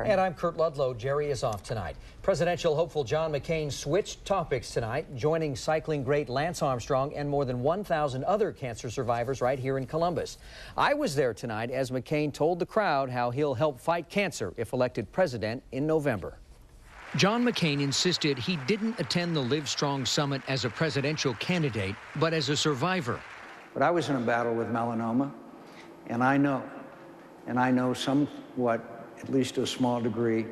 And I'm Kurt Ludlow. Jerry is off tonight. Presidential hopeful John McCain switched topics tonight, joining cycling great Lance Armstrong and more than 1,000 other cancer survivors right here in Columbus. I was there tonight as McCain told the crowd how he'll help fight cancer if elected president in November. John McCain insisted he didn't attend the Livestrong Summit as a presidential candidate, but as a survivor. But I was in a battle with melanoma, and I know somewhat, at least to a small degree,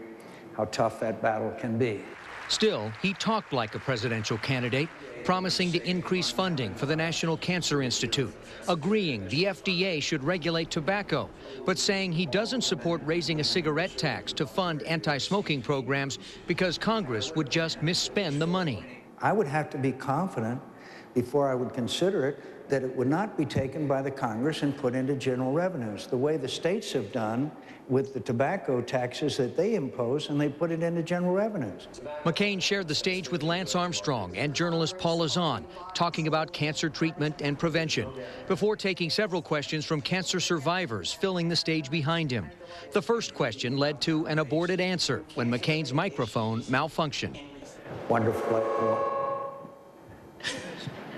how tough that battle can be. Still, he talked like a presidential candidate, promising to increase funding for the National Cancer Institute, agreeing the FDA should regulate tobacco, but saying he doesn't support raising a cigarette tax to fund anti-smoking programs because Congress would just misspend the money. I would have to be confident before I would consider it that it would not be taken by the Congress and put into general revenues, the way the states have done with the tobacco taxes that they impose, and they put it into general revenues. McCain shared the stage with Lance Armstrong and journalist Paul Azan, talking about cancer treatment and prevention, before taking several questions from cancer survivors filling the stage behind him. The first question led to an aborted answer when McCain's microphone malfunctioned. Wonderful.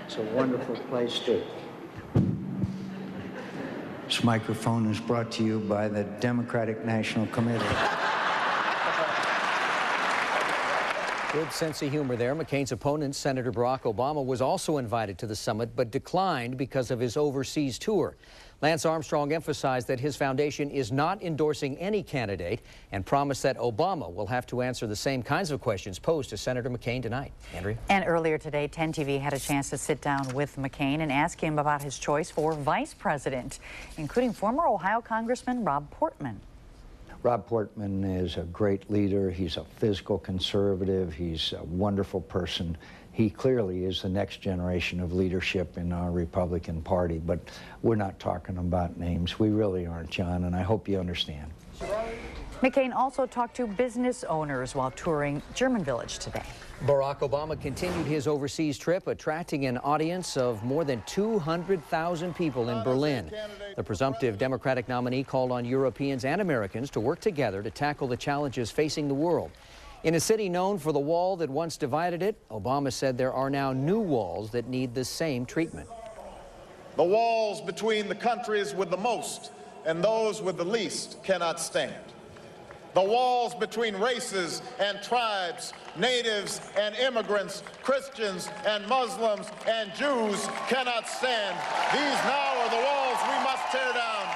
It's a wonderful place too. This microphone is brought to you by the Democratic National Committee. Good sense of humor there. McCain's opponent, Senator Barack Obama, was also invited to the summit, but declined because of his overseas tour. Lance Armstrong emphasized that his foundation is not endorsing any candidate and promised that Obama will have to answer the same kinds of questions posed to Senator McCain tonight. Andrea? And earlier today, 10 TV had a chance to sit down with McCain and ask him about his choice for vice president, including former Ohio Congressman Rob Portman. Rob Portman is a great leader. He's a physical conservative. He's a wonderful person. He clearly is the next generation of leadership in our Republican Party, but we're not talking about names. We really aren't, John, and I hope you understand. McCain also talked to business owners while touring German Village today. Barack Obama continued his overseas trip, attracting an audience of more than 200,000 people in Berlin. The presumptive Democratic nominee called on Europeans and Americans to work together to tackle the challenges facing the world. In a city known for the wall that once divided it, Obama said there are now new walls that need the same treatment. The walls between the countries with the most and those with the least cannot stand. The walls between races and tribes, natives and immigrants, Christians and Muslims and Jews cannot stand. These now are the walls we must tear down.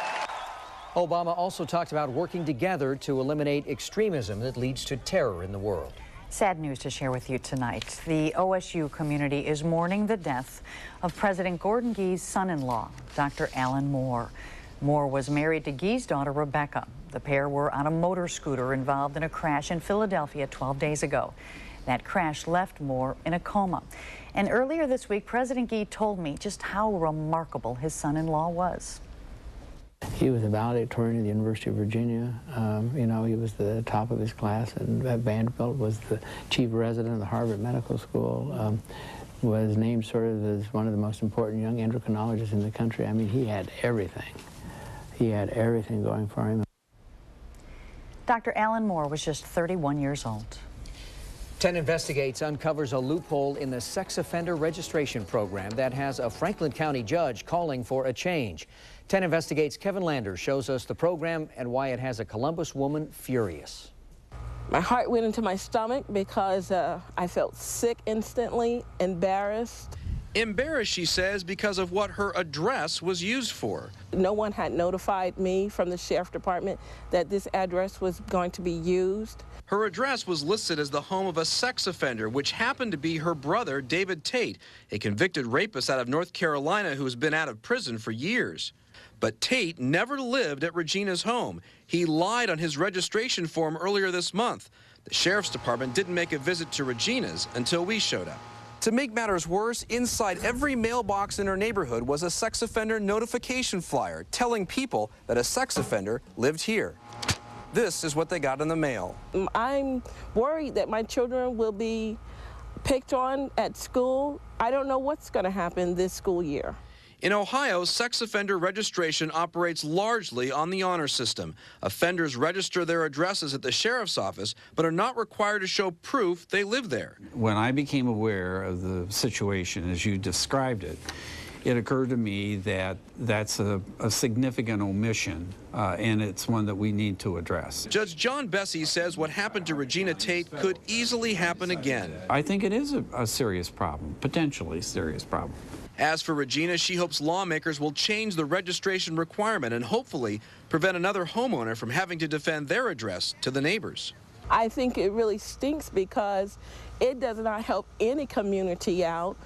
Obama also talked about working together to eliminate extremism that leads to terror in the world. Sad news to share with you tonight. The OSU community is mourning the death of President Gordon Gee's son-in-law, Dr. Alan Moore. Moore was married to Gee's daughter, Rebecca. The pair were on a motor scooter involved in a crash in Philadelphia 12 days ago. That crash left Moore in a coma. And earlier this week, President Gee told me just how remarkable his son-in-law was. He was a valedictorian at the University of Virginia. You know, he was the top of his class, and at Vanderbilt was the chief resident of the Harvard Medical School. Was named sort of as one of the most important young endocrinologists in the country. I mean, he had everything. He had everything going for him. Dr. Alan Moore was just 31 years old. 10 Investigates uncovers a loophole in the sex offender registration program that has a Franklin County judge calling for a change. 10 Investigates' Kevin Landers shows us the program and why it has a Columbus woman furious. My heart went into my stomach because I felt sick instantly, embarrassed. Embarrassed, she says, because of what her address was used for. No one had notified me from the sheriff department that this address was going to be used. Her address was listed as the home of a sex offender, which happened to be her brother, David Tate, a convicted rapist out of North Carolina who has been out of prison for years. But Tate never lived at Regina's home. He lied on his registration form earlier this month. The sheriff's department didn't make a visit to Regina's until we showed up. To make matters worse, inside every mailbox in her neighborhood was a sex offender notification flyer telling people that a sex offender lived here. This is what they got in the mail. I'm worried that my children will be picked on at school. I don't know what's going to happen this school year. In Ohio, sex offender registration operates largely on the honor system. Offenders register their addresses at the sheriff's office, but are not required to show proof they live there. When I became aware of the situation as you described it, it occurred to me that that's a significant omission, and it's one that we need to address. Judge John Bessie says what happened to Regina Tate could easily happen again. I think it is a serious problem, potentially serious problem. As for Regina, she hopes lawmakers will change the registration requirement and hopefully prevent another homeowner from having to defend their address to the neighbors. I think it really stinks because it does not help any community out.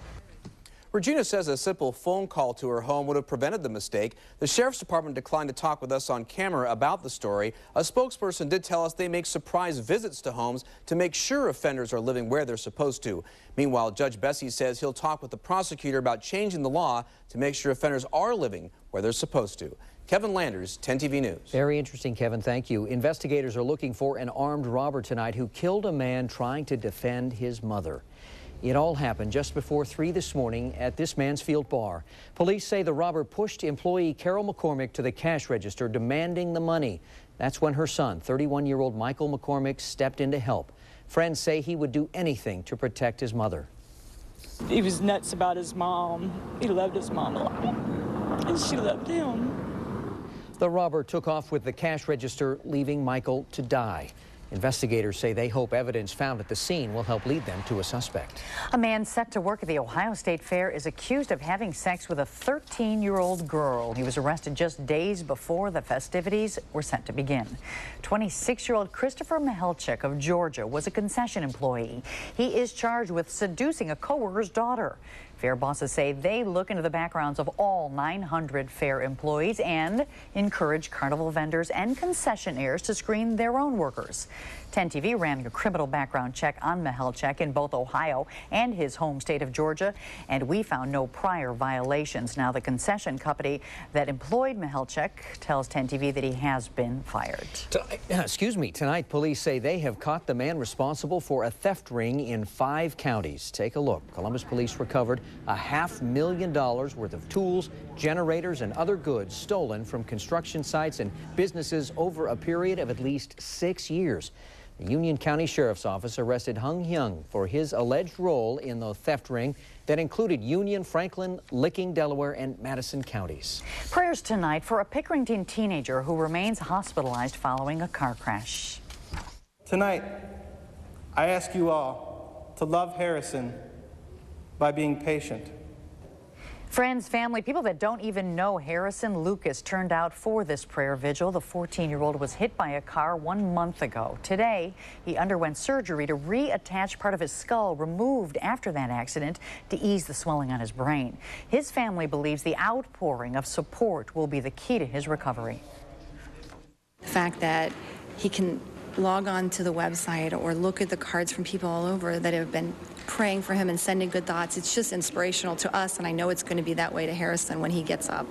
Regina says a simple phone call to her home would have prevented the mistake. The Sheriff's Department declined to talk with us on camera about the story. A spokesperson did tell us they make surprise visits to homes to make sure offenders are living where they're supposed to. Meanwhile, Judge Bessie says he'll talk with the prosecutor about changing the law to make sure offenders are living where they're supposed to. Kevin Landers, 10 TV News. Very interesting, Kevin. Thank you. Investigators are looking for an armed robber tonight who killed a man trying to defend his mother. It all happened just before 3 this morning at this Mansfield bar. Police say the robber pushed employee Carol McCormick to the cash register demanding the money. That's when her son, 31-year-old Michael McCormick, stepped in to help. Friends say he would do anything to protect his mother. He was nuts about his mom. He loved his mom a lot, and she loved him. The robber took off with the cash register, leaving Michael to die. Investigators say they hope evidence found at the scene will help lead them to a suspect. A man set to work at the Ohio State Fair is accused of having sex with a 13-year-old girl. He was arrested just days before the festivities were set to begin. 26-year-old Christopher Mihalchik of Georgia was a concession employee. He is charged with seducing a coworker's daughter. Fair bosses say they look into the backgrounds of all 900 fair employees and encourage carnival vendors and concessionaires to screen their own workers. 10 TV ran a criminal background check on Mihalchik in both Ohio and his home state of Georgia, and we found no prior violations. Now, the concession company that employed Mihalchik tells 10 TV that he has been fired. Tonight, police say they have caught the man responsible for a theft ring in 5 counties. Take a look. Columbus police recovered $500,000 worth of tools, generators, and other goods stolen from construction sites and businesses over a period of at least 6 years. The Union County Sheriff's Office arrested Hung Hyung for his alleged role in the theft ring that included Union, Franklin, Licking, Delaware, and Madison counties. Prayers tonight for a Pickerington teenager who remains hospitalized following a car crash. Tonight, I ask you all to love Harrison by being patient. Friends, family, people that don't even know Harrison Lucas turned out for this prayer vigil. The 14-year-old was hit by a car 1 month ago. Today, he underwent surgery to reattach part of his skull removed after that accident to ease the swelling on his brain. His family believes the outpouring of support will be the key to his recovery. The fact that he can log on to the website or look at the cards from people all over that have been praying for him and sending good thoughts, it's just inspirational to us, and I know it's going to be that way to Harrison when he gets up.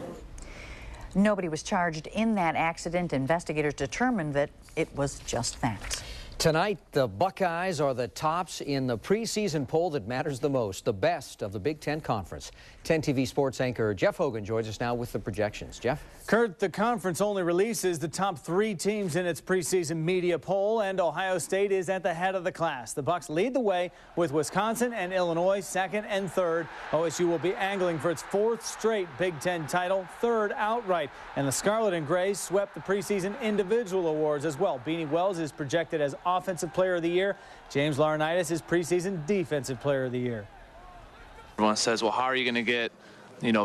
Nobody was charged in that accident. Investigators determined that it was just that. Tonight, the Buckeyes are the tops in the preseason poll that matters the most, the best of the Big Ten Conference. 10 TV sports anchor Jeff Hogan joins us now with the projections. Jeff? Kurt, the conference only releases the top 3 teams in its preseason media poll, and Ohio State is at the head of the class. The Bucs lead the way with Wisconsin and Illinois second and third. OSU will be angling for its 4th straight Big Ten title, 3rd outright. And the Scarlet and Grays swept the preseason individual awards as well. Beanie Wells is projected as Offensive Player of the Year. James Laurinaitis is preseason Defensive Player of the Year. Everyone says, well, how are you going to get,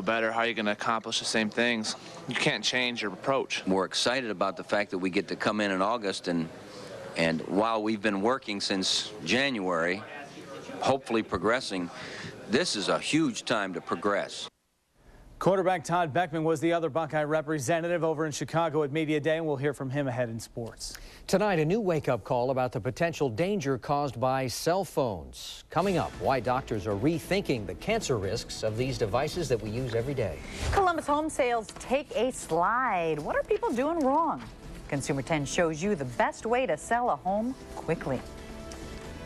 better? How are you going to accomplish the same things? You can't change your approach. We're excited about the fact that we get to come in August, and while we've been working since January, hopefully progressing, this is a huge time to progress. Quarterback Todd Beckman was the other Buckeye representative over in Chicago at Media Day, and we'll hear from him ahead in sports. Tonight, a new wake-up call about the potential danger caused by cell phones. Coming up, why doctors are rethinking the cancer risks of these devices that we use every day. Columbus home sales take a slide. What are people doing wrong? Consumer 10 shows you the best way to sell a home quickly.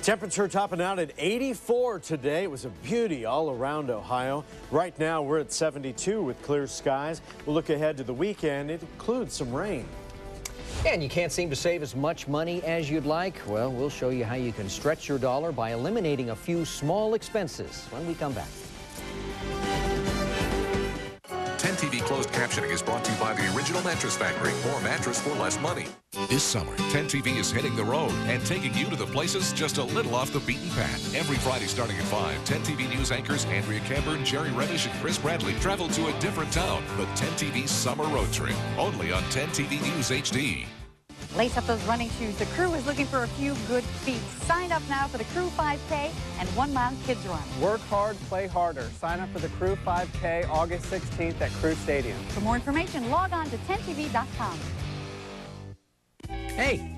Temperature topping out at 84 today. It was a beauty all around Ohio. Right now we're at 72 with clear skies. We'll look ahead to the weekend. It includes some rain. And you can't seem to save as much money as you'd like? Well, we'll show you how you can stretch your dollar by eliminating a few small expenses when we come back. 10 TV closed captioning is brought to you by the Original Mattress Factory. More mattress for less money. This summer, 10 TV is hitting the road and taking you to the places just a little off the beaten path. Every Friday starting at 5, 10 TV news anchors Andrea Camber, Jerry Reddish, and Chris Bradley travel to a different town. The 10 TV Summer Road Trip, only on 10 TV News HD. Lace up those running shoes. The crew is looking for a few good feet. Sign up now for the Crew 5K and 1 Mile Kids Run. Work hard, play harder. Sign up for the Crew 5K August 16th at Crew Stadium. For more information, log on to 10tv.com. Hey,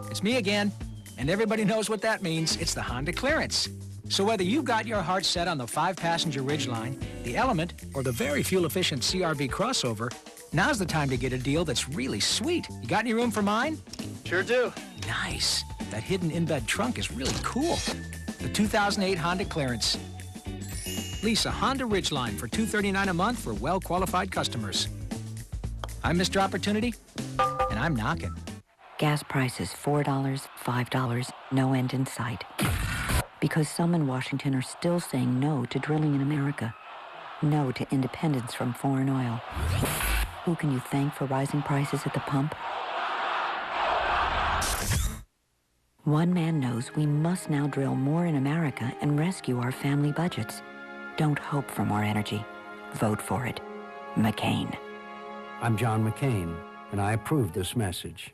it's me again, and everybody knows what that means. It's the Honda clearance. So whether you've got your heart set on the 5-passenger Ridgeline, the Element, or the very fuel-efficient CR-V crossover, now's the time to get a deal that's really sweet. You got any room for mine? Sure do. Nice. That hidden in-bed trunk is really cool. The 2008 Honda clearance. Lease a Honda Ridgeline for $239 a month for well-qualified customers. I'm Mr. Opportunity, and I'm knocking. Gas prices $4, $5, no end in sight. Because some in Washington are still saying no to drilling in America. No to independence from foreign oil. Who can you thank for rising prices at the pump? One man knows we must now drill more in America and rescue our family budgets. Don't hope for more energy. Vote for it. McCain. I'm John McCain, and I approve this message.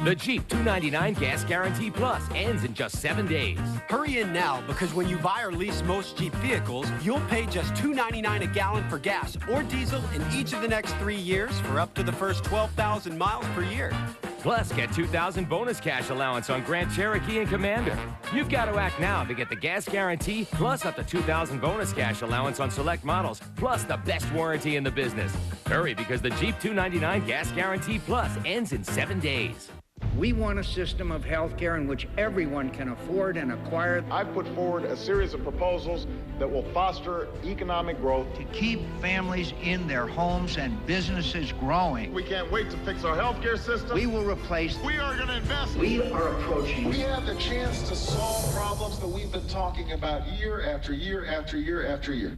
The Jeep $299 Gas Guarantee Plus ends in just 7 days. Hurry in now, because when you buy or lease most Jeep vehicles, you'll pay just $2.99 a gallon for gas or diesel in each of the next 3 years for up to the first 12,000 miles per year. Plus, get $2,000 bonus cash allowance on Grand Cherokee and Commander. You've got to act now to get the gas guarantee, plus up to $2,000 bonus cash allowance on select models, plus the best warranty in the business. Hurry, because the Jeep $299 Gas Guarantee Plus ends in 7 days. We want a system of health care in which everyone can afford and acquire. I've put forward a series of proposals that will foster economic growth. To keep families in their homes and businesses growing. We can't wait to fix our health care system. We will replace. We are going to invest. We are approaching. We have the chance to solve problems that we've been talking about year after year after year after year.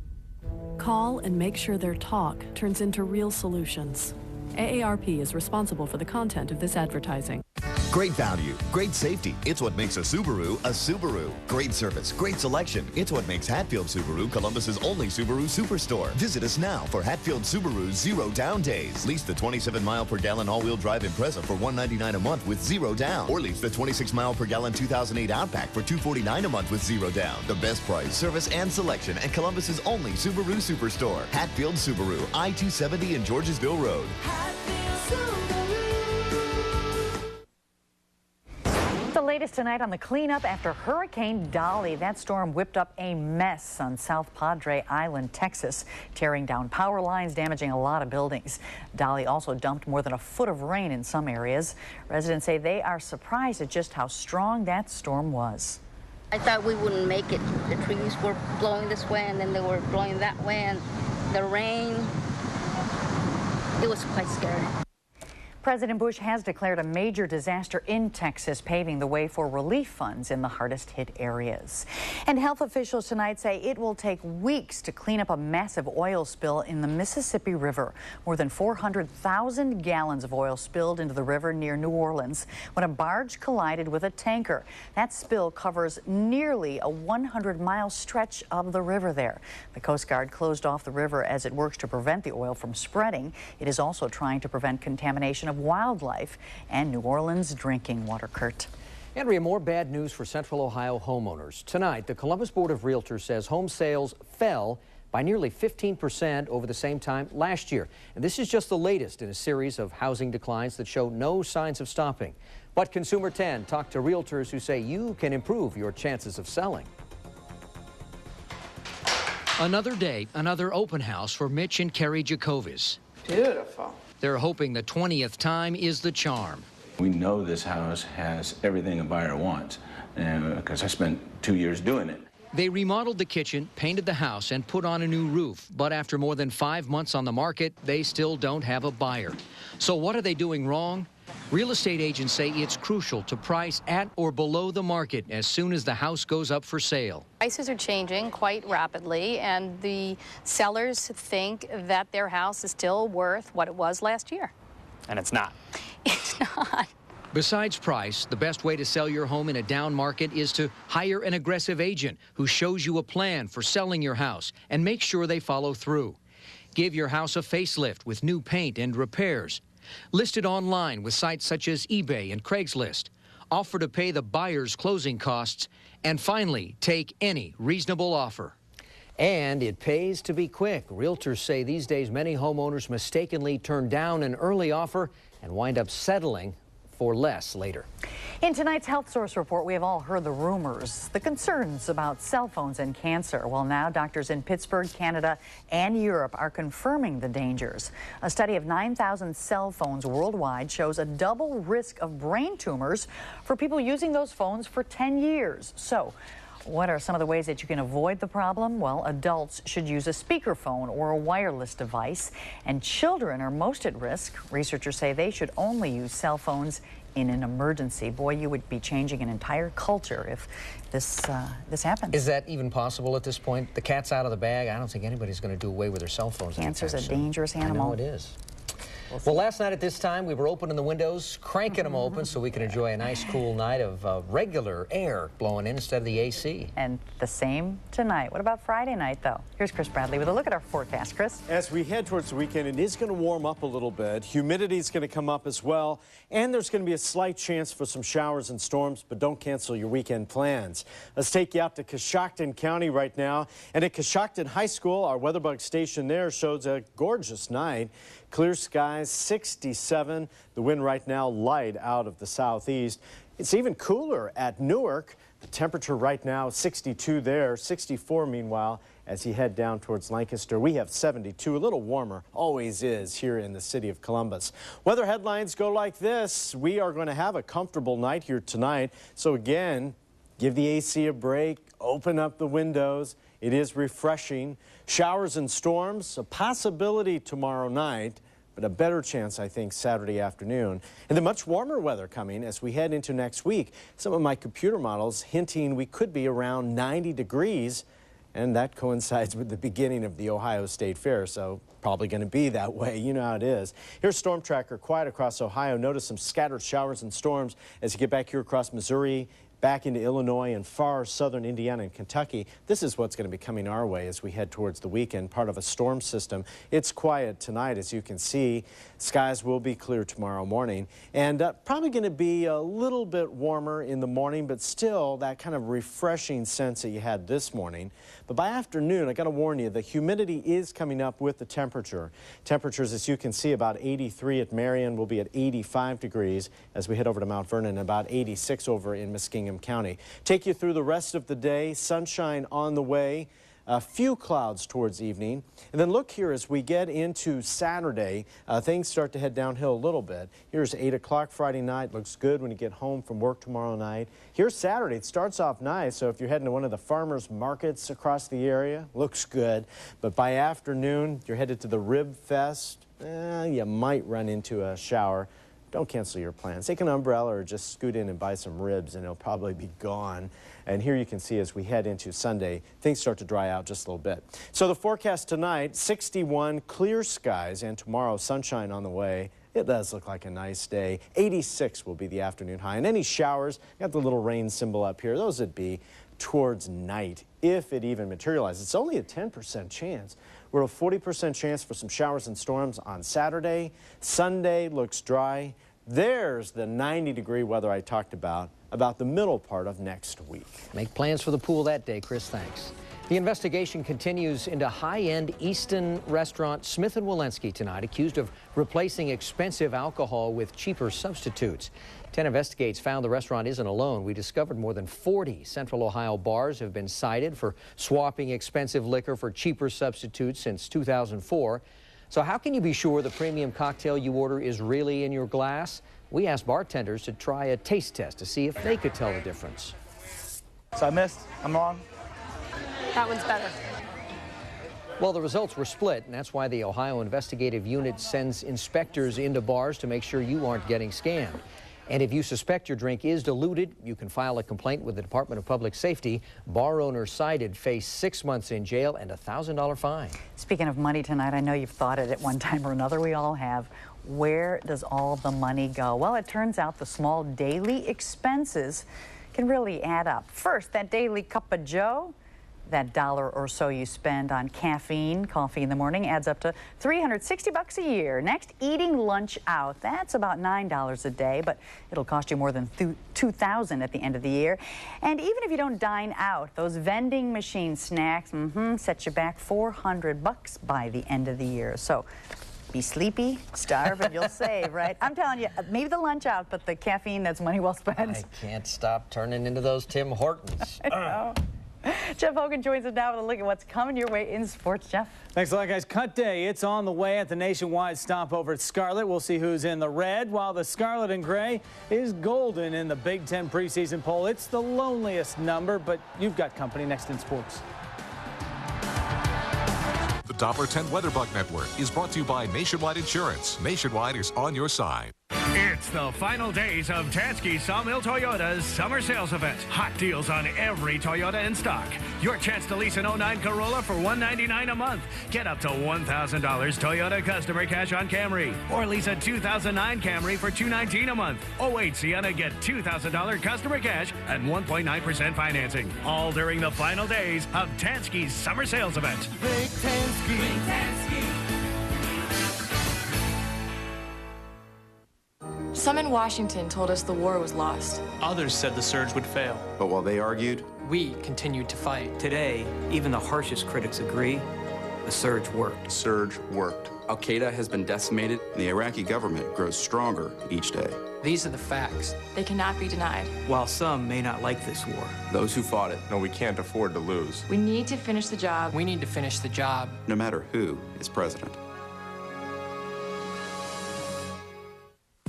Call and make sure their talk turns into real solutions. AARP is responsible for the content of this advertising. Great value, great safety. It's what makes a Subaru a Subaru. Great service, great selection. It's what makes Hatfield Subaru Columbus's only Subaru Superstore. Visit us now for Hatfield Subaru's 0 down days. Lease the 27-mile-per-gallon all-wheel drive Impreza for $199 a month with 0 down. Or lease the 26-mile-per-gallon 2008 Outback for $249 a month with 0 down. The best price, service, and selection at Columbus's only Subaru Superstore. Hatfield Subaru, I-270 and Georgesville Road. The latest tonight on the cleanup after Hurricane Dolly. That storm whipped up a mess on South Padre Island, Texas, tearing down power lines, damaging a lot of buildings. Dolly also dumped more than a foot of rain in some areas. Residents say they are surprised at just how strong that storm was. I thought we wouldn't make it. The trees were blowing this way and then they were blowing that way, and the rain, it was quite scary. President Bush has declared a major disaster in Texas, paving the way for relief funds in the hardest hit areas. And health officials tonight say it will take weeks to clean up a massive oil spill in the Mississippi River. More than 400,000 gallons of oil spilled into the river near New Orleans when a barge collided with a tanker. That spill covers nearly a 100-mile stretch of the river there. The Coast Guard closed off the river as it works to prevent the oil from spreading. It is also trying to prevent contamination of wildlife and New Orleans drinking water. Kurt. Andrea, more bad news for Central Ohio homeowners. Tonight, the Columbus Board of Realtors says home sales fell by nearly 15% over the same time last year. And this is just the latest in a series of housing declines that show no signs of stopping. But Consumer 10 talked to realtors who say you can improve your chances of selling. Another day, another open house for Mitch and Carrie Jacobis. Beautiful. They're hoping the 20th time is the charm. We know this house has everything a buyer wants, because I spent 2 years doing it. They remodeled the kitchen, painted the house, and put on a new roof. But after more than 5 months on the market, they still don't have a buyer. So what are they doing wrong? Real estate agents say it's crucial to price at or below the market as soon as the house goes up for sale. Prices are changing quite rapidly, and the sellers think that their house is still worth what it was last year. And it's not. It's not. Besides price, the best way to sell your home in a down market is to hire an aggressive agent who shows you a plan for selling your house and make sure they follow through. Give your house a facelift with new paint and repairs. List it online with sites such as eBay and Craigslist. Offer to pay the buyer's closing costs. And finally, take any reasonable offer. And it pays to be quick. Realtors say these days many homeowners mistakenly turn down an early offer and wind up settling for less later. In tonight's Health Source report, we have all heard the rumors, the concerns about cell phones and cancer. Well, now doctors in Pittsburgh, Canada, and Europe are confirming the dangers. A study of 9,000 cell phones worldwide shows a double risk of brain tumors for people using those phones for 10 years. So, what are some of the ways that you can avoid the problem? Well, adults should use a speakerphone or a wireless device, and children are most at risk. Researchers say they should only use cell phones in an emergency. Boy, you would be changing an entire culture if this happens. Is that even possible at this point? The cat's out of the bag. I don't think anybody's going to do away with their cell phones. Cancer's a dangerous animal. I know it is. Well, last night at this time, we were opening the windows, cranking them open so we could enjoy a nice cool night of regular air blowing in instead of the AC. And the same tonight. What about Friday night, though? Here's Chris Bradley with a look at our forecast. Chris? As we head towards the weekend, it is going to warm up a little bit. Humidity is going to come up as well. And there's going to be a slight chance for some showers and storms, but don't cancel your weekend plans. Let's take you out to Coshocton County right now. And at Coshocton High School, our WeatherBug station there shows a gorgeous night. Clear skies, 67. The wind right now light out of the southeast. It's even cooler at Newark. The temperature right now 62 there, 64 meanwhile as you head down towards Lancaster. We have 72, a little warmer, always is here in the city of Columbus. Weather headlines go like this. We are going to have a comfortable night here tonight. So again, give the AC a break, open up the windows. It is refreshing. Showers and storms, a possibility tomorrow night, but a better chance, I think, Saturday afternoon. And the much warmer weather coming as we head into next week. Some of my computer models hinting we could be around 90 degrees, and that coincides with the beginning of the Ohio State Fair, so probably going to be that way. You know how it is. Here's Storm Tracker, quiet across Ohio. Notice some scattered showers and storms as you get back here across Missouri, back into Illinois and far southern Indiana and Kentucky. This is what's going to be coming our way as we head towards the weekend, part of a storm system. It's quiet tonight, as you can see. Skies will be clear tomorrow morning, and probably going to be a little bit warmer in the morning, but still that kind of refreshing sense that you had this morning. But by afternoon, I got to warn you, the humidity is coming up with the temperature. Temperatures, as you can see, about 83 at Marion, will be at 85 degrees as we head over to Mount Vernon, about 86 over in Muskingum County. Take you through the rest of the day. Sunshine on the way. A few clouds towards evening. And then look here as we get into Saturday, things start to head downhill a little bit. Here's 8 o'clock Friday night. Looks good when you get home from work tomorrow night. Here's Saturday. It starts off nice. So if you're heading to one of the farmers markets across the area, looks good. But by afternoon, you're headed to the Rib Fest. You might run into a shower. Don't cancel your plans. Take an umbrella or just scoot in and buy some ribs and it'll probably be gone. And here you can see as we head into Sunday, things start to dry out just a little bit. So the forecast tonight, 61 clear skies, and tomorrow sunshine on the way. It does look like a nice day. 86 will be the afternoon high. And any showers, got the little rain symbol up here, those would be towards night, if it even materializes. It's only a 10% chance. We're a 40% chance for some showers and storms on Saturday. Sunday looks dry. There's the 90-degree weather I talked about the middle part of next week. Make plans for the pool that day, Chris. Thanks. The investigation continues into high-end Easton restaurant Smith & Wollensky tonight, accused of replacing expensive alcohol with cheaper substitutes. 10 Investigates found the restaurant isn't alone. We discovered more than 40 Central Ohio bars have been cited for swapping expensive liquor for cheaper substitutes since 2004. So how can you be sure the premium cocktail you order is really in your glass? We asked bartenders to try a taste test to see if they could tell the difference. So I missed. I'm wrong. That one's better. Well, the results were split, and that's why the Ohio Investigative Unit sends inspectors into bars to make sure you aren't getting scammed. And if you suspect your drink is diluted, you can file a complaint with the Department of Public Safety. Bar owners cited face 6 months in jail and a $1,000 fine. Speaking of money tonight, I know you've thought it at one time or another. We all have. Where does all the money go? Well, it turns out the small daily expenses can really add up. First, that daily cup of joe. That $1 or so you spend on caffeine, coffee in the morning, adds up to $360 a year. Next, eating lunch out. That's about $9 a day, but it'll cost you more than $2,000 at the end of the year. And even if you don't dine out, those vending machine snacks set you back $400 by the end of the year. So be sleepy, starve, and you'll save, right? I'm telling you, maybe the lunch out, but the caffeine, that's money well spent. I can't stop turning into those Tim Hortons. I know. Jeff Hogan joins us now with a look at what's coming your way in sports. Jeff. Thanks a lot, guys. Cut day. It's on the way at the nationwide stopover at Scarlet. We'll see who's in the red, while the Scarlet and Gray is golden in the Big Ten preseason poll. It's the loneliest number, but you've got company next in sports. The Doppler 10 WeatherBug Network is brought to you by Nationwide Insurance. Nationwide is on your side. It's the final days of Tansky Sawmill Toyota's summer sales event. Hot deals on every Toyota in stock. Your chance to lease an 09 Corolla for $199 a month. Get up to $1,000 Toyota customer cash on Camry. Or lease a 2009 Camry for $219 a month. 08 Sienna, get $2,000 customer cash and 1.9% financing. All during the final days of Tansky's summer sales event. Big Tansky. Big Tansky. Some in Washington told us the war was lost. Others said the surge would fail. But while they argued, we continued to fight. Today, even the harshest critics agree the surge worked. The surge worked. Al-Qaeda has been decimated. And the Iraqi government grows stronger each day. These are the facts. They cannot be denied. While some may not like this war, those who fought it know we can't afford to lose. We need to finish the job. We need to finish the job. No matter who is president.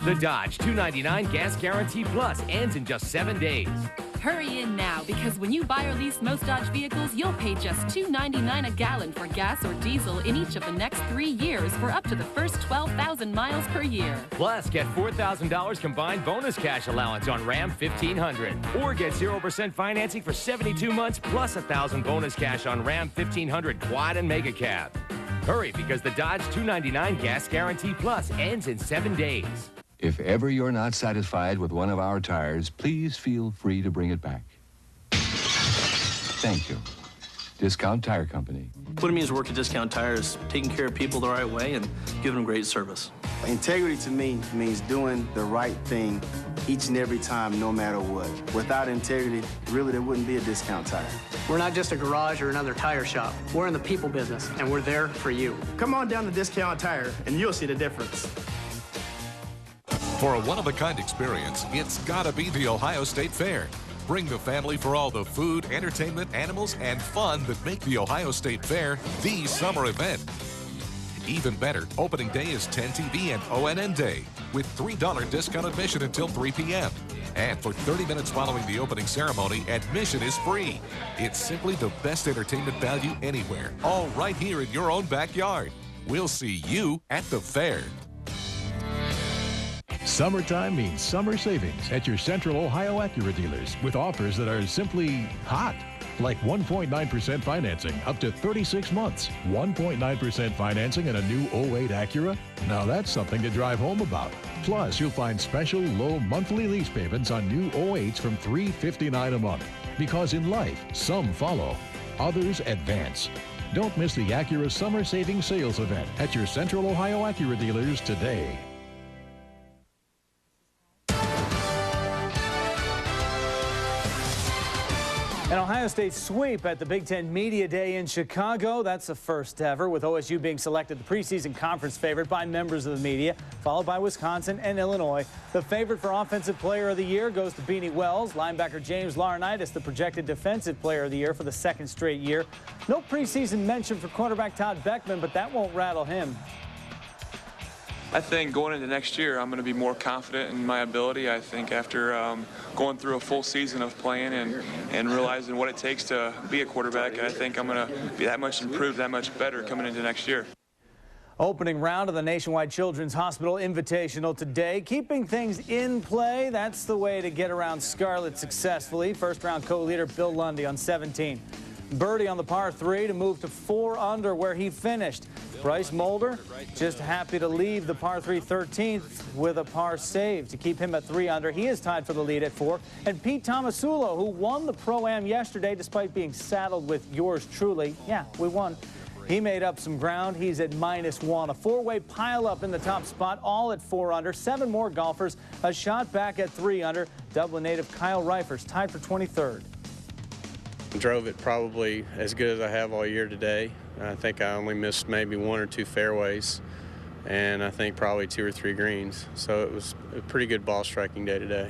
The Dodge $299 Gas Guarantee Plus ends in just 7 days. Hurry in now, because when you buy or lease most Dodge vehicles, you'll pay just $2.99 a gallon for gas or diesel in each of the next 3 years for up to the first 12,000 miles per year. Plus, get $4,000 combined bonus cash allowance on Ram 1500. Or get 0% financing for 72 months plus $1,000 bonus cash on Ram 1500 Quad and Mega Cab. Hurry, because the Dodge $299 Gas Guarantee Plus ends in 7 days. If ever you're not satisfied with one of our tires, please feel free to bring it back. Thank you. Discount Tire Company. What it means to work at Discount Tires, taking care of people the right way and giving them great service. Integrity to me means doing the right thing each and every time, no matter what. Without integrity, really there wouldn't be a Discount Tire. We're not just a garage or another tire shop. We're in the people business, and we're there for you. Come on down to Discount Tire, and you'll see the difference. For a one-of-a-kind experience, it's gotta be the Ohio State Fair. Bring the family for all the food, entertainment, animals, and fun that make the Ohio State Fair the summer event. Even better, opening day is 10 TV and ONN Day with $3 discount admission until 3 p.m. And for 30 minutes following the opening ceremony, admission is free. It's simply the best entertainment value anywhere, all right here in your own backyard. We'll see you at the fair. Summertime means summer savings at your Central Ohio Acura dealers with offers that are simply hot. Like 1.9% financing up to 36 months. 1.9% financing on a new 08 Acura? Now that's something to drive home about. Plus, you'll find special low monthly lease payments on new 08s from $359 a month. Because in life, some follow, others advance. Don't miss the Acura Summer Savings Sales Event at your Central Ohio Acura dealers today. An Ohio State sweep at the Big Ten Media Day in Chicago. That's the first ever, with OSU being selected the preseason conference favorite by members of the media, followed by Wisconsin and Illinois. The favorite for Offensive Player of the Year goes to Beanie Wells. Linebacker James Laurinaitis, the projected Defensive Player of the Year for the second straight year. No preseason mention for quarterback Todd Beckman, but that won't rattle him. I think going into next year, I'm going to be more confident in my ability. I think after going through a full season of playing and realizing what it takes to be a quarterback, I think I'm going to be that much improved, that much better coming into next year. Opening round of the Nationwide Children's Hospital Invitational today. Keeping things in play, that's the way to get around Scarlett successfully. First round co-leader Bill Lundy on 17. Birdie on the par 3 to move to 4 under where he finished. Bryce Mulder just happy to leave the par 3 13th with a par save to keep him at 3 under. He is tied for the lead at 4. And Pete Tomasulo, who won the Pro-Am yesterday despite being saddled with yours truly. Yeah, we won. He made up some ground. He's at -1. A 4-way pileup in the top spot, all at 4 under. 7 more golfers, a shot back at 3 under. Dublin native Kyle Reifers tied for 23rd. Drove it probably as good as I have all year today. I think I only missed maybe 1 or 2 fairways, and I think probably 2 or 3 greens. So it was a pretty good ball striking day today.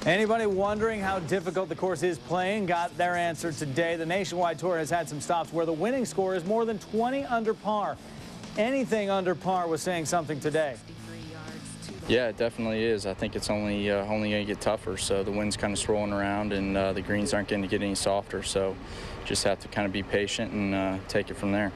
Anybody wondering how difficult the course is playing got their answer today. The Nationwide Tour has had some stops where the winning score is more than 20 under par. Anything under par was saying something today. Yeah, it definitely is. I think it's only going to get tougher. So the wind's kind of swirling around, and the greens aren't going to get any softer. So just have to kind of be patient and take it from there.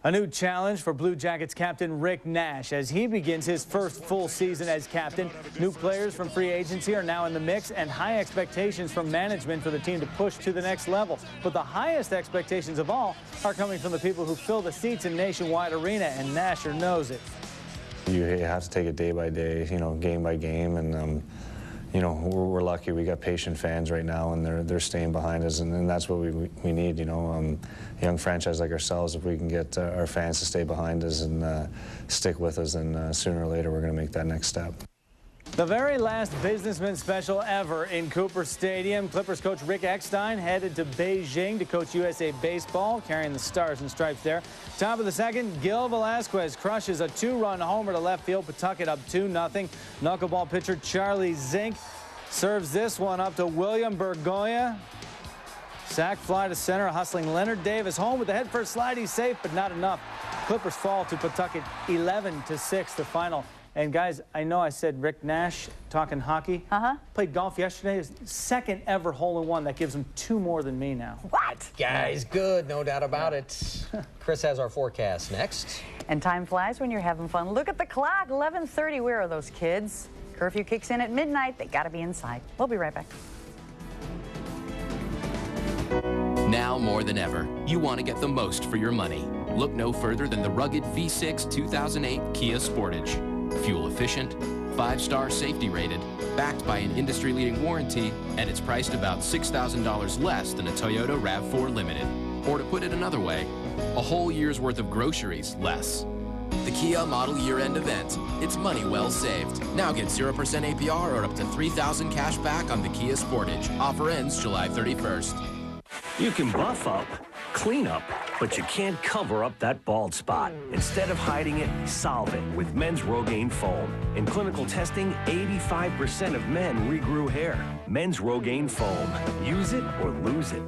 A new challenge for Blue Jackets captain Rick Nash as he begins his first full season as captain. New players from free agency are now in the mix, and high expectations from management for the team to push to the next level. But the highest expectations of all are coming from the people who fill the seats in Nationwide Arena, and Nasher knows it. You have to take it day by day, game by game, and we're lucky. We got patient fans right now, and they're staying behind us, and that's what we need. A young franchise like ourselves, if we can get our fans to stay behind us and stick with us, then sooner or later we're going to make that next step. The very last businessman special ever in Cooper Stadium. Clippers coach Rick Eckstein headed to Beijing to coach USA Baseball, carrying the stars and stripes there. Top of the second, Gil Velasquez crushes a 2-run homer to left field. Pawtucket up 2-0. Knuckleball pitcher Charlie Zink serves this one up to William Bergoya. Sac fly to center, hustling Leonard Davis home with the head first slide. He's safe, but not enough. Clippers fall to Pawtucket 11-6, the final. And guys, I know I said Rick Nash talking hockey. Played golf yesterday. His second ever hole-in-one. That gives him 2 more than me now. What? Guys, good. No doubt about it. Chris has our forecast next. And time flies when you're having fun. Look at the clock. 11:30. Where are those kids? Curfew kicks in at midnight. They got to be inside. We'll be right back. Now more than ever, you want to get the most for your money. Look no further than the rugged V6 2008 Kia Sportage. Fuel efficient, 5-star safety rated, backed by an industry-leading warranty, and it's priced about $6,000 less than a Toyota RAV4 Limited. Or to put it another way, a whole year's worth of groceries less. The Kia Model Year-End event. It's money well saved. Now get 0% APR or up to $3,000 cash back on the Kia Sportage. Offer ends July 31st. You can buff up, clean up, but you can't cover up that bald spot. Instead of hiding it, solve it with Men's Rogaine Foam. In clinical testing, 85% of men regrew hair. Men's Rogaine Foam. Use it or lose it.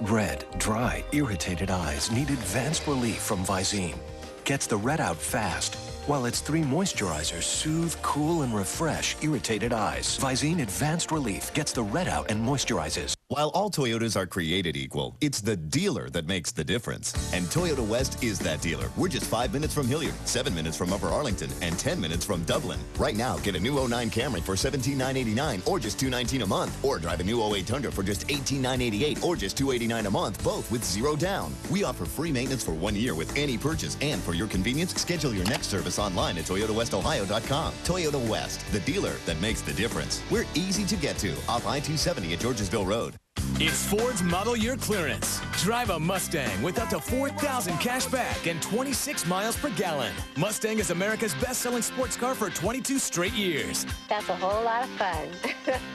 Red, dry, irritated eyes need advanced relief from Visine. Gets the red out fast, while its 3 moisturizers soothe, cool, and refresh irritated eyes. Visine Advanced Relief gets the red out and moisturizes. While all Toyotas are created equal, it's the dealer that makes the difference. And Toyota West is that dealer. We're just 5 minutes from Hilliard, 7 minutes from Upper Arlington, and 10 minutes from Dublin. Right now, get a new 09 Camry for $17,989 or just $219 a month. Or drive a new 08 Tundra for just $18,988 or just $289 a month, both with 0 down. We offer free maintenance for 1 year with any purchase. And for your convenience, schedule your next service online at ToyotaWestOhio.com. Toyota West, the dealer that makes the difference. We're easy to get to, off I-270 at Georgesville Road. It's Ford's Model Year Clearance. Drive a Mustang with up to $4,000 cash back and 26 miles per gallon. Mustang is America's best-selling sports car for 22 straight years. That's a whole lot of fun.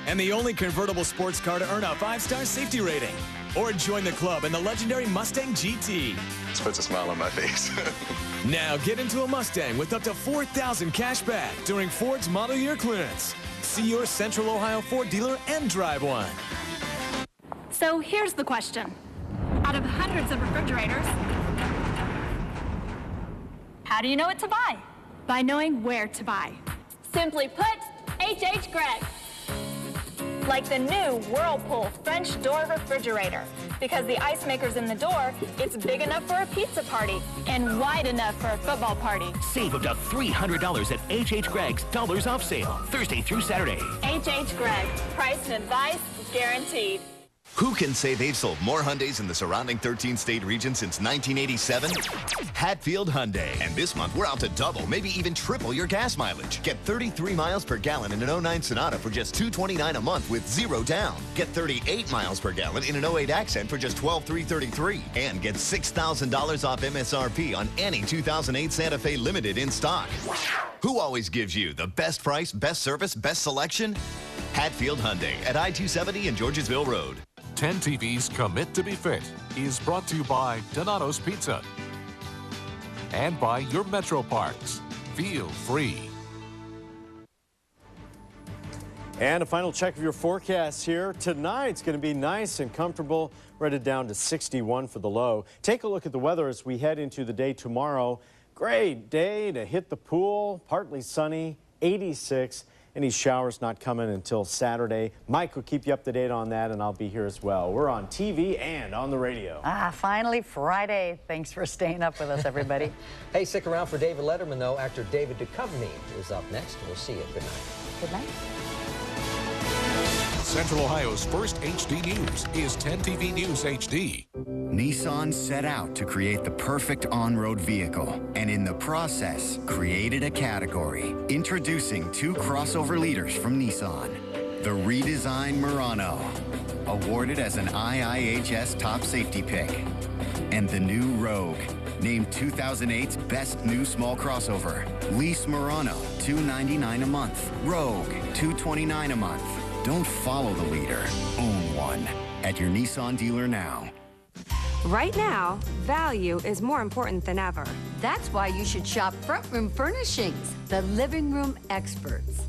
And the only convertible sports car to earn a 5-star safety rating. Or join the club in the legendary Mustang GT. This puts a smile on my face. Now get into a Mustang with up to $4,000 cash back during Ford's Model Year Clearance. See your Central Ohio Ford dealer and drive one. So here's the question. Out of hundreds of refrigerators, How do you know what to buy? By knowing where to buy. Simply put, H.H. Gregg. Like the new Whirlpool French door refrigerator. Because the ice maker's in the door, it's big enough for a pizza party and wide enough for a football party. Save up to $300 at H.H. Gregg's Dollars Off Sale, Thursday through Saturday. H.H. Gregg. Price and advice guaranteed. Who can say they've sold more Hyundais in the surrounding 13-state region since 1987? Hatfield Hyundai. And this month, we're out to double, maybe even triple your gas mileage. Get 33 miles per gallon in an 09 Sonata for just $229 a month with 0 down. Get 38 miles per gallon in an 08 Accent for just $12,333. And get $6,000 off MSRP on any 2008 Santa Fe Limited in stock. Who always gives you the best price, best service, best selection? Hatfield Hyundai at I-270 and Georgesville Road. 10 TV's Commit to be Fit is brought to you by Donato's Pizza and by your Metro Parks. Feel free. And a final check of your forecast here. Tonight's going to be nice and comfortable, rated down to 61 for the low. Take a look at the weather as we head into the day tomorrow. Great day to hit the pool, partly sunny, 86. Any showers not coming until Saturday. Mike will keep you up to date on that, and I'll be here as well. We're on TV and on the radio. Finally Friday. Thanks for staying up with us, everybody. Hey, stick around for David Letterman, though. Actor David Duchovny is up next. We'll see you. Good night. Good night. Central Ohio's first HD News is 10 TV News HD. Nissan set out to create the perfect on-road vehicle, and in the process, created a category. Introducing 2 crossover leaders from Nissan. The redesigned Murano, awarded as an IIHS top safety pick. And the new Rogue, named 2008's best new small crossover. Lease Murano, $299 a month. Rogue, $229 a month. Don't follow the leader, own one. At your Nissan dealer now. Right now, value is more important than ever. That's why you should shop Front Room Furnishings, the living room experts.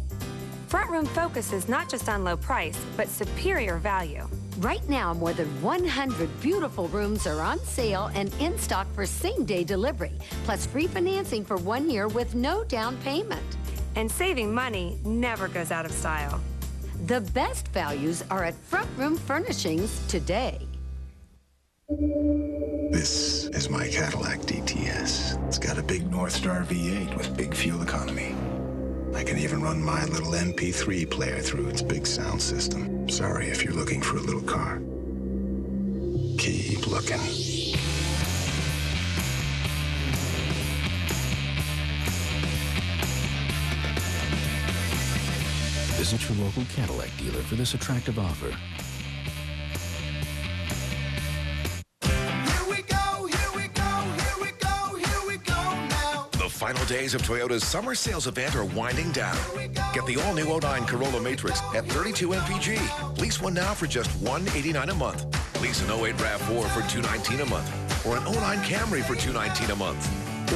Front Room focuses not just on low price, but superior value. Right now, more than 100 beautiful rooms are on sale and in stock for same-day delivery, plus free financing for 1 year with no down payment. And saving money never goes out of style. The best values are at Front Room Furnishings today. This is my Cadillac DTS. It's got a big North Star V8 with big fuel economy. I can even run my little MP3 player through its big sound system. Sorry if you're looking for a little car. Keep looking. Visit your local Cadillac dealer for this attractive offer. The final days of Toyota's summer sales event are winding down. Get the all-new 09 Corolla Matrix at 32 MPG. Lease one now for just $189 a month. Lease an 08 RAV4 for $219 a month. Or an 09 Camry for $219 a month.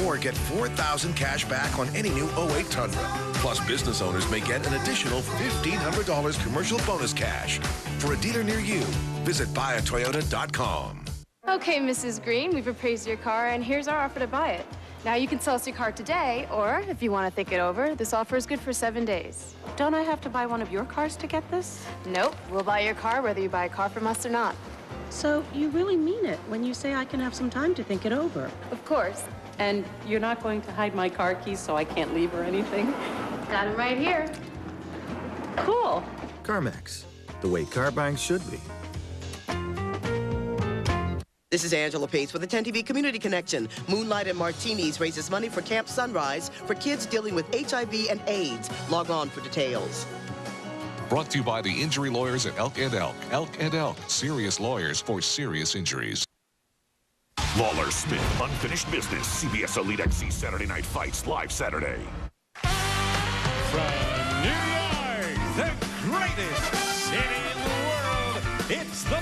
Or get $4,000 cash back on any new 08 Tundra. Plus, business owners may get an additional $1,500 commercial bonus cash. For a dealer near you, visit buyatoyota.com. Okay, Mrs. Green, we've appraised your car, and here's our offer to buy it. Now, you can sell us your car today, or if you want to think it over, this offer is good for 7 days. Don't I have to buy one of your cars to get this? Nope, we'll buy your car whether you buy a car from us or not. So you really mean it when you say I can have some time to think it over? Of course. And you're not going to hide my car keys so I can't leave or anything? Got them right here. Cool. CarMax, the way car buying should be. This is Angela Pace with the 10 TV Community Connection. Moonlight and Martinis raises money for Camp Sunrise for kids dealing with HIV and AIDS. Log on for details. Brought to you by the injury lawyers at Elk & Elk. Elk & Elk, serious lawyers for serious injuries. Lawler Smith, Unfinished Business. CBS Elite XC Saturday Night Fights, live Saturday. From New York, the greatest city in the world, it's the